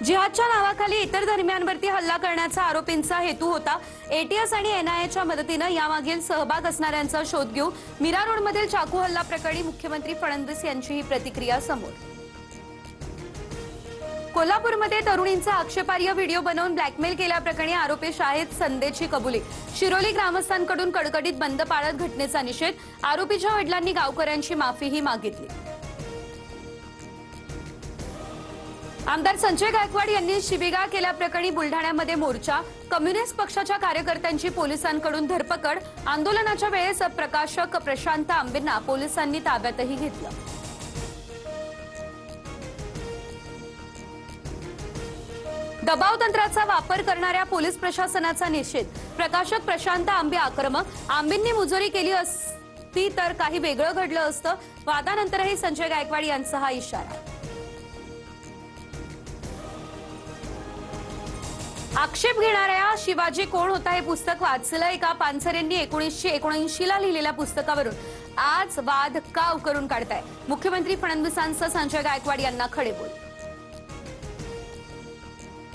जिहादच्या नावाखाली इतर धर्मियांवरती हल्ला करण्याचा आरोपींचा हेतू होता। एटीएस आणि एनआयएच्या मदतीने यामागील सहभाग असणाऱ्यांचा शोध घेऊ। मीरा रोडमधील चाकू हल्ला प्रकरणी मुख्यमंत्री फडणवीस यांची ही प्रतिक्रिया समोर। कोल्हापूरमध्ये तरुणींचा आक्षेपार्ह व्हिडिओ बनवून ब्लॅकमेल केल्याप्रकरणी आरोपी शाहिद संदेची कबुली। शिरोली ग्रामस्थांकडून कडकडीत बंद पाळत घटनेचा निषेध। आरोपीच्या वडिलांनी गावकऱ्यांची माफीही मागितली। आमदार संजय गायकवाड यांनी शिवीगाळ केल्याप्रकरणी बुलढाण्यामध्ये मोर्चा। कम्युनिस्ट पक्षाच्या कार्यकर्त्यांची पोलिसांकडून धरपकड। आंदोलनाच्या वेळेस प्रकाशक प्रशांत आंबेंना पोलिसांनी ताब्यातही घेतलं। दबाव तंत्राचा वापर करणाऱ्या पोलीस प्रशासनाचा निषेध। प्रकाशक प्रशांत आंबे आक्रमक। आंबेंनी मुजोरी केली असती तर काही वेगळं घडलं असतं। वादानंतरही संजय गायकवाड यांचा हा इशारा। आक्षेप घेणाऱ्या शिवाजी कोण होता हे पुस्तक वाचलं एका पानसरेंनी 1979 ला लिहिलेल्या पुस्तकावरून आज वाद का उकरून काढताय। मुख्यमंत्री फडणवीसांसह संजय गायकवाड यांना खडेबोल।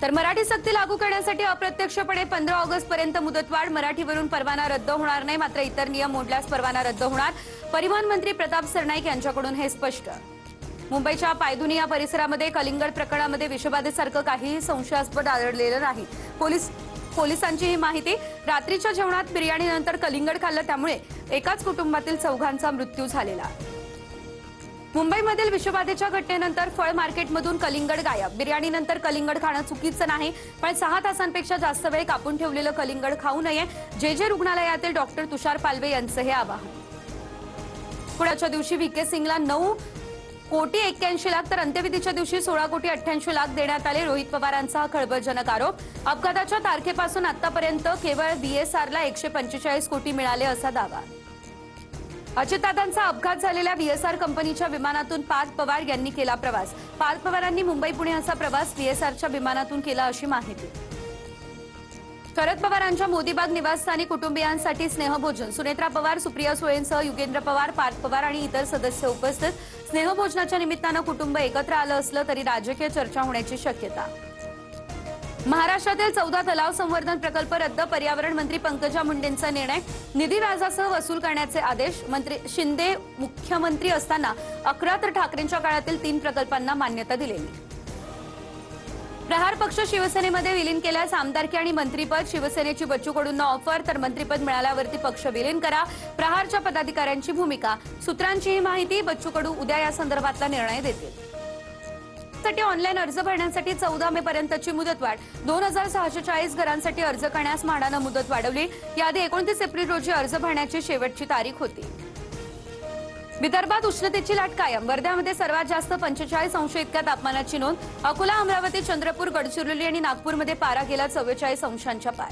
तर मराठी सक्ती लागू करण्यासाठी अप्रत्यक्षपणे 15 ऑगस्ट पर्यंत मुदतवाढ। मराठीवरून परवाना रद्द होणार नाही, मात्र इतर नियम मोडल्यास परवाना रद्द होणार। परिवहन मंत्री प्रताप सरनाईक यांच्याकडून हे स्पष्ट। मुंबईच्या पायधुनी या परिसरामध्ये कलिंगड प्रकरणामध्ये विषबाधेसारखं काहीही संशयास्पद आढळलेलं नाही। पोलिसांची ही माहिती। रात्रीच्या जेवणात बिर्याणीनंतर कलिंगड खाल्लं, त्यामुळे एकाच कुटुंबातील 4घांचा मृत्यू झालेला। मुंबईमधील विषबाधेच्या घटनेनंतर फळ मार्केटमधून कलिंगड गायब। बिर्याणीनंतर कलिंगड खाणं चुकीचं नाही, पण 6 तासांपेक्षा जास्त वेळ कापून ठेवलेलं कलिंगड खाऊ नये। जे रुग्णालयातील डॉक्टर तुषार पालवे यांचं हे आवाहन। पुण्याच्या दिवशी व्हीके सिंगला 9 कोटी 81 लाख तर अंत्यविधीच्या दिवशी 16 कोटी 88 लाख देण्यात आले। रोहित पवारांचा खळबळजनक आरोप। अपघाताच्या तारखेपासून आतापर्यंत केवळ बीएसआरला 145 कोटी मिळाले असा दावा। अजितदादांचा अपघात झालेल्या बीएसआर कंपनीच्या विमानातून पार्थ पवार यांनी केला प्रवास। पार्थ पवारांनी मुंबई पुणे असा प्रवास बीएसआरच्या विमानातून केला अशी माहिती। शरद पवारांच्या मोदीबाग निवासस्थानी कुटुंबियांसाठी स्नेहभोजन। सुनेत्रा पवार, सुप्रिया सुळेंसह युगेंद्र पवार, पार्थ पवार आणि इतर सदस्य उपस्थित। स्नेहभोजनाच्या निमित्तानं कुटुंब एकत्र आलं असलं तरी राजकीय चर्चा होण्याची शक्यता। महाराष्ट्रातील 14 तलाव संवर्धन प्रकल्प रद्द। पर्यावरण मंत्री पंकजा मुंडेंचा निर्णय। निधी व्याजासह वसूल करण्याचे आदेश। मंत्री शिंदे मुख्यमंत्री असताना 11 तर ठाकरेंच्या काळातील 3 प्रकल्पांना मान्यता दिलेली। प्रहार पक्ष शिवसेनेमध्ये विलीन केल्यास आमदारकी आणि मंत्रीपद। शिवसेनेची बच्चू कडूंना ऑफर, तर मंत्रीपद मिळाल्यावरती पक्ष विलीन करा। प्रहारच्या पदाधिकाऱ्यांची भूमिका। सूत्रांची ही माहिती। बच्चू कडू उद्या या संदर्भातला निर्णय देतील। साठी ऑनलाईन अर्ज भरण्यासाठी 14 मे पर्यंतची मुदतवाढ। 2640 घरांसाठी अर्ज करण्यास म्हाडानं मुदत वाढवली। याआधी 29 एप्रिल रोजी अर्ज भरण्याची शेवटची तारीख होती। विदर्भात उष्णतेची लाट कायम। वर्ध्यामध्ये सर्वात जास्त 45 अंश इतक्या तापमानाची नोंद। अकोला, अमरावती, चंद्रपूर, गडचिरोली आणि नागपूरमध्ये पारा गेला 44 अंशांच्या पार।